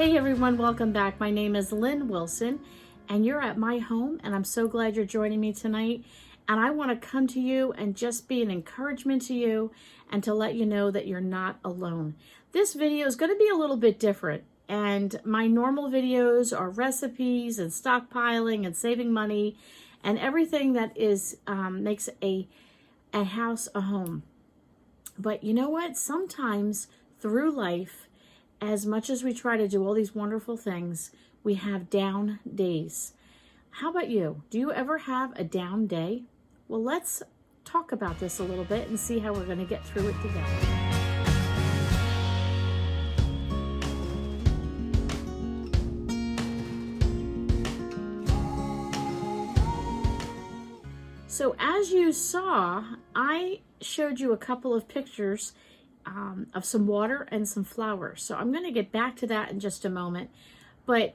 Hey everyone, welcome back. My name is Lynn Wilson and you're at my home and I'm so glad you're joining me tonight. And I want to come to you and just be an encouragement to you and to let you know that you're not alone. This video is going to be a little bit different, and my normal videos are recipes and stockpiling and saving money and everything that is makes a house a home. But you know what? Sometimes through life, as much as we try to do all these wonderful things, we have down days. How about you? Do you ever have a down day? Well, let's talk about this a little bit and see how we're going to get through it together. So as you saw, I showed you a couple of pictures of some water and some flowers. So I'm going to get back to that in just a moment. But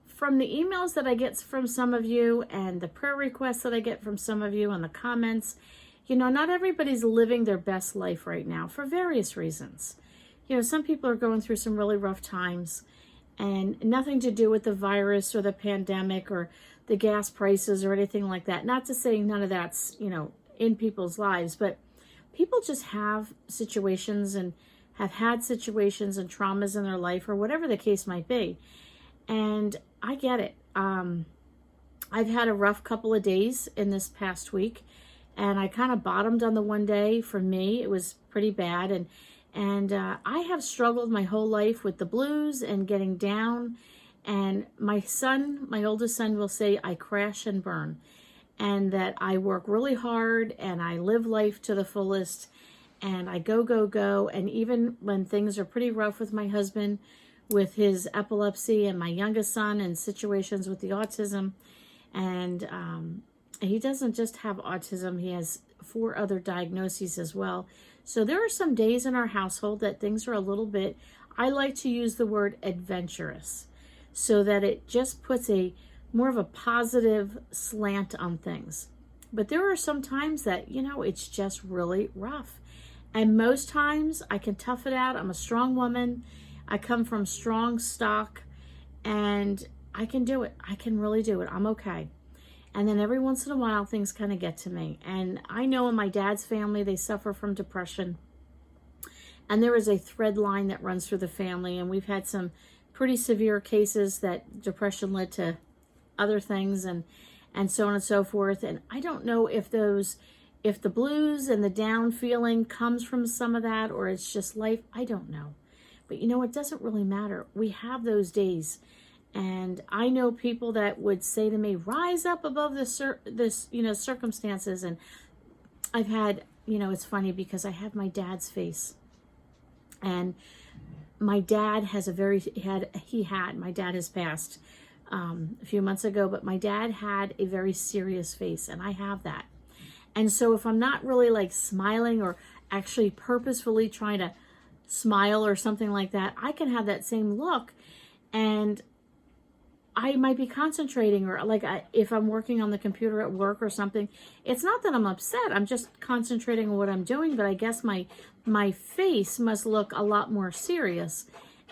from the emails that I get from some of you and the prayer requests that I get from some of you and the comments, you know, not everybody's living their best life right now for various reasons. You know, some people are going through some really rough times, and nothing to do with the virus or the pandemic or the gas prices or anything like that. Not to say none of that's, you know, in people's lives, but people just have situations and have had situations and traumas in their life or whatever the case might be. And I get it. I've had a rough couple of days in this past week, and I kind of bottomed on the one day. For me, it was pretty bad. And I have struggled my whole life with the blues and getting down. And my son, my oldest son, will say I crash and burn, and that I work really hard and I live life to the fullest and I go. And even when things are pretty rough with my husband, with his epilepsy, and my youngest son and situations with the autism, and he doesn't just have autism, he has 4 other diagnoses as well. So there are some days in our household that things are a little bit, I like to use the word adventurous, so that it just puts a more of a positive slant on things. But there are some times that, you know, it's just really rough. And most times I can tough it out. I'm a strong woman. I come from strong stock and I can do it. I can really do it. I'm okay. And then every once in a while, things kind of get to me. And I know in my dad's family, they suffer from depression. And there is a thread line that runs through the family. And we've had some pretty severe cases that depression led to other things and so on and so forth. And I don't know if the blues and the down feeling comes from some of that, or it's just life. I don't know. But you know, it doesn't really matter. We have those days. And I know people that would say to me, rise up above this, you know, circumstances. And I've had, you know, it's funny because I have my dad's face. And my dad has my dad has passed a few months ago, but my dad had a very serious face, and I have that. And so if I'm not really like smiling or actually purposefully trying to smile or something like that, I can have that same look, and I might be concentrating, or like if I'm working on the computer at work or something, it's not that I'm upset, I'm just concentrating on what I'm doing, but I guess my face must look a lot more serious.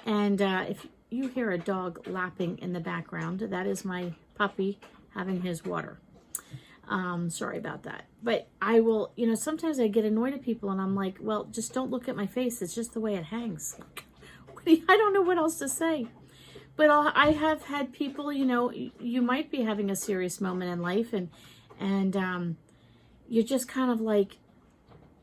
And if you hear a dog lapping in the background, that is my puppy having his water. Sorry about that. But I will, you know, sometimes I get annoyed at people and I'm like, well, just don't look at my face. It's just the way it hangs. I don't know what else to say. But I have had people, you know, you might be having a serious moment in life and you're just kind of like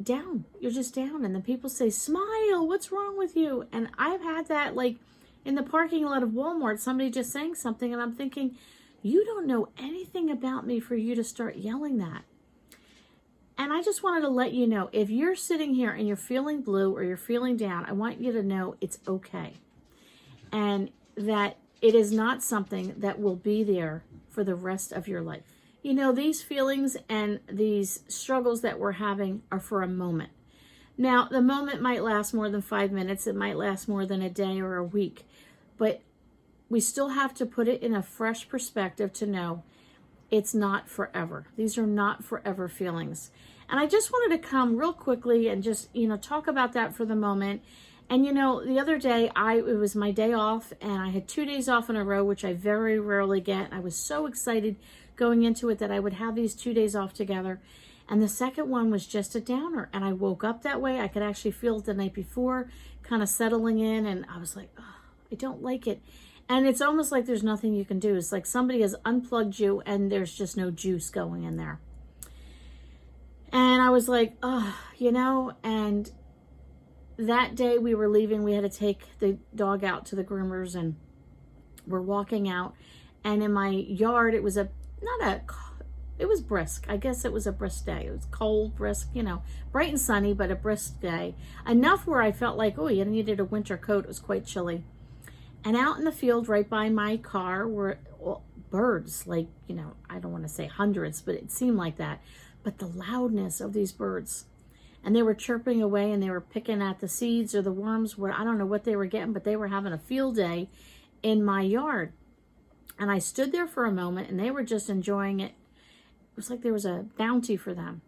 down. You're just down. And then people say, smile, what's wrong with you? And I've had that, like in the parking lot of Walmart, somebody just saying something and I'm thinking, you don't know anything about me for you to start yelling that. And I just wanted to let you know, if you're sitting here and you're feeling blue or you're feeling down, I want you to know it's okay. And that it is not something that will be there for the rest of your life. You know, these feelings and these struggles that we're having are for a moment. Now, the moment might last more than 5 minutes. It might last more than a day or a week. But we still have to put it in a fresh perspective to know it's not forever. These are not forever feelings. And I just wanted to come real quickly and just, you know, talk about that for the moment And you know, the other day, it was my day off, and I had 2 days off in a row, which I very rarely get. I was so excited going into it that I would have these 2 days off together. And the second one was just a downer. And I woke up that way. I could actually feel it the night before, kind of settling in. And I was like, oh, I don't like it. And it's almost like there's nothing you can do. It's like somebody has unplugged you and there's just no juice going in there. And I was like, oh, you know, and that day we were leaving, we had to take the dog out to the groomers, and we're walking out. And in my yard, it was it was brisk. I guess it was a brisk day. It was cold, brisk, you know, bright and sunny, but a brisk day. Enough where I felt like, oh, you needed a winter coat. It was quite chilly. And out in the field right by my car were birds, like, you know, I don't want to say hundreds, but it seemed like that. But the loudness of these birds, and they were chirping away, and they were picking at the seeds or the worms, where I don't know what they were getting, but they were having a field day in my yard. And I stood there for a moment, and they were just enjoying it. It was like there was a bounty for them.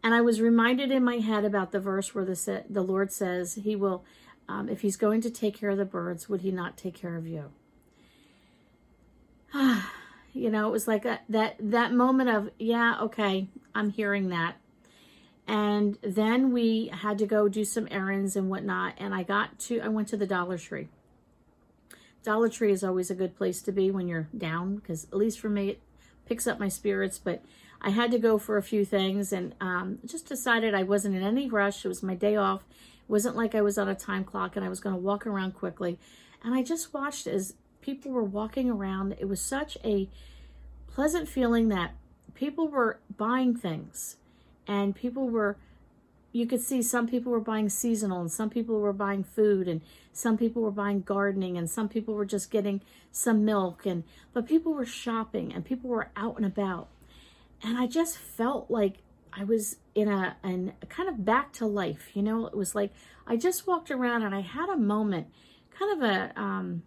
And I was reminded in my head about the verse where the Lord says he will, if he's going to take care of the birds, would he not take care of you? You know, it was like that moment of, yeah, okay, I'm hearing that. And then we had to go do some errands and whatnot. And I went to the Dollar Tree. Dollar Tree is always a good place to be when you're down, because at least for me, it picks up my spirits. But I had to go for a few things, and just decided I wasn't in any rush. It was my day off. It wasn't like I was on a time clock and I was going to walk around quickly. And I just watched as people were walking around. It was such a pleasant feeling that people were buying things, and you could see some people were buying seasonal, and some people were buying food, and some people were buying gardening, and some people were just getting some milk, but people were shopping, and people were out and about. And I just felt like I was in a kind of back to life, you know. It was like I just walked around and I had a moment, kind of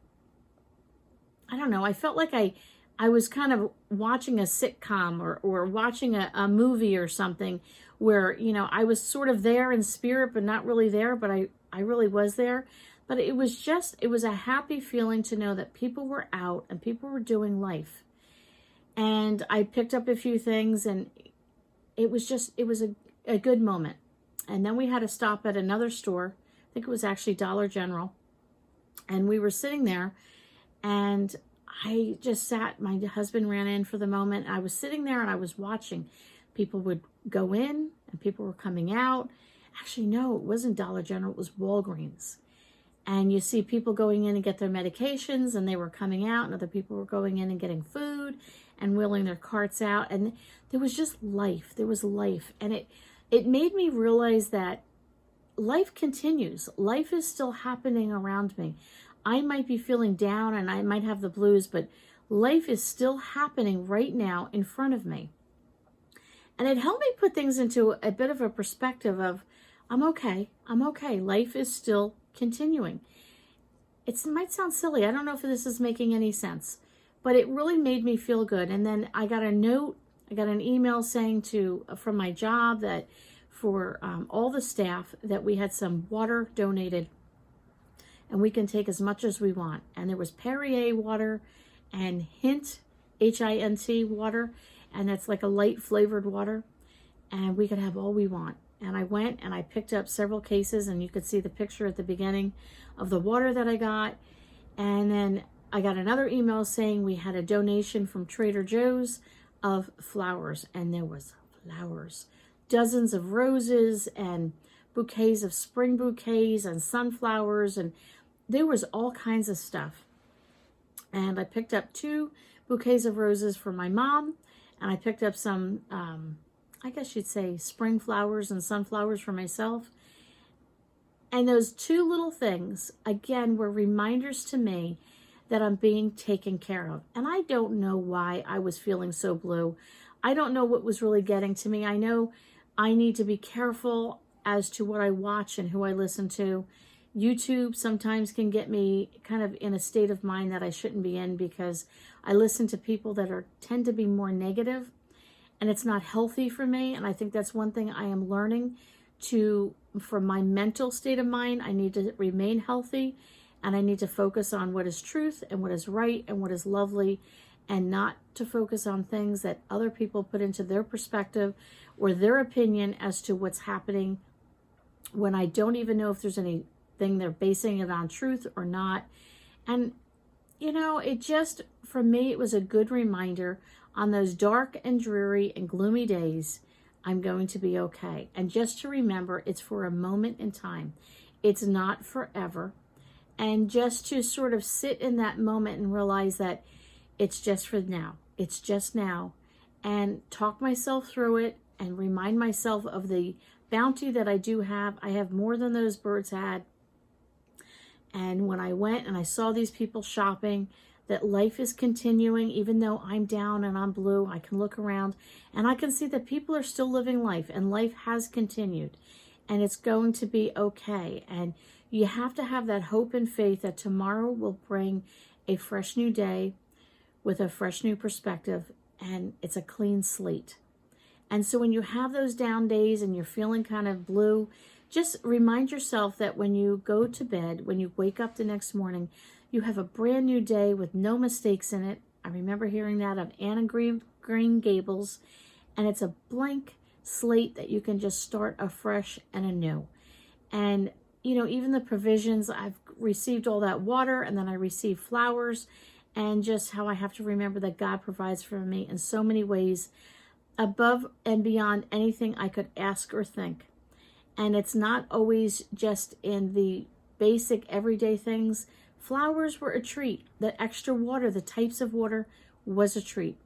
I don't know, I felt like I was kind of watching a sitcom or watching a movie or something, where, you know, I was sort of there in spirit, but not really there, but I really was there. But it was a happy feeling to know that people were out and people were doing life. And I picked up a few things, and it was a good moment. And then we had to stop at another store. I think it was actually Dollar General. And we were sitting there, and I just sat. My husband ran in for the moment. I was sitting there and I was watching. People would go in and people were coming out. Actually, no, it wasn't Dollar General. It was Walgreens. And you see people going in and get their medications, and they were coming out, and other people were going in and getting food and wheeling their carts out. And there was just life. There was life. And it made me realize that life continues. Life is still happening around me. I might be feeling down and I might have the blues, but life is still happening right now in front of me. And it helped me put things into a bit of a perspective of, I'm okay. I'm okay. Life is still continuing. It might sound silly. I don't know if this is making any sense, but it really made me feel good. And then I got a note, I got an email saying from my job that for all the staff that we had some water donated, and we can take as much as we want. And there was Perrier water and Hint, H-I-N-T water, and that's like a light flavored water, and we could have all we want. And I went and I picked up several cases, and you could see the picture at the beginning of the water that I got. And then I got another email saying we had a donation from Trader Joe's of flowers, and there was flowers, dozens of roses and bouquets of spring bouquets and sunflowers, and there was all kinds of stuff. And I picked up 2 bouquets of roses for my mom, and I picked up some, I guess you'd say, spring flowers and sunflowers for myself. And those 2 little things, again, were reminders to me that I'm being taken care of. And I don't know why I was feeling so blue. I don't know what was really getting to me. I know I need to be careful as to what I watch and who I listen to. YouTube sometimes can get me kind of in a state of mind that I shouldn't be in, because I listen to people that tend to be more negative, and it's not healthy for me. And I think that's one thing I am learning for my mental state of mind, I need to remain healthy, and I need to focus on what is truth and what is right and what is lovely, and not to focus on things that other people put into their perspective or their opinion as to what's happening, when I don't even know if there's anything they're basing it on truth or not. And, you know, it just, for me, it was a good reminder on those dark and dreary and gloomy days, I'm going to be okay. And just to remember, it's for a moment in time. It's not forever. And just to sort of sit in that moment and realize that it's just for now. It's just now. And talk myself through it and remind myself of the bounty that I do have. I have more than those birds had. And when I went and I saw these people shopping, that life is continuing. Even though I'm down and I'm blue, I can look around and I can see that people are still living life, and life has continued, and it's going to be okay. And you have to have that hope and faith that tomorrow will bring a fresh new day with a fresh new perspective, and it's a clean slate. And so when you have those down days and you're feeling kind of blue, just remind yourself that when you go to bed, when you wake up the next morning, you have a brand new day with no mistakes in it. I remember hearing that of Anne and Green Gables, and it's a blank slate that you can just start afresh and anew. And, you know, even the provisions, I've received all that water, and then I received flowers, and just how I have to remember that God provides for me in so many ways, above and beyond anything I could ask or think. And it's not always just in the basic everyday things. Flowers were a treat. The extra water, the types of water, was a treat.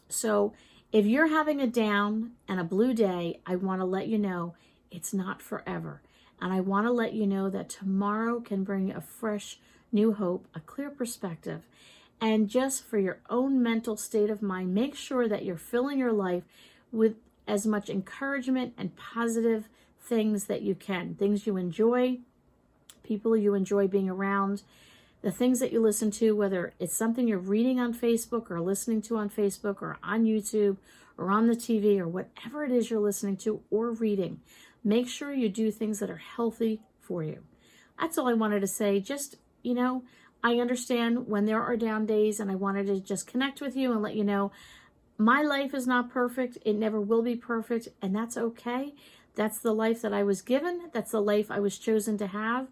So if you're having a down and a blue day, I want to let you know it's not forever. And I want to let you know that tomorrow can bring a fresh new hope, a clear perspective. And just for your own mental state of mind, make sure that you're filling your life with as much encouragement and positive things that you can. Things you enjoy, people you enjoy being around, the things that you listen to, whether it's something you're reading on Facebook or listening to on Facebook or on YouTube or on the TV or whatever it is you're listening to or reading. Make sure you do things that are healthy for you. That's all I wanted to say. Just, you know, I understand when there are down days, and I wanted to just connect with you and let you know my life is not perfect. It never will be perfect, and that's okay. That's the life that I was given. That's the life I was chosen to have.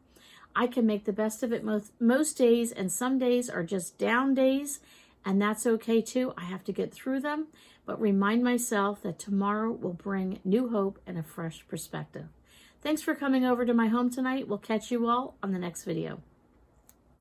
I can make the best of it most days, and some days are just down days, and that's okay too. I have to get through them, but remind myself that tomorrow will bring new hope and a fresh perspective. Thanks for coming over to my home tonight. We'll catch you all on the next video.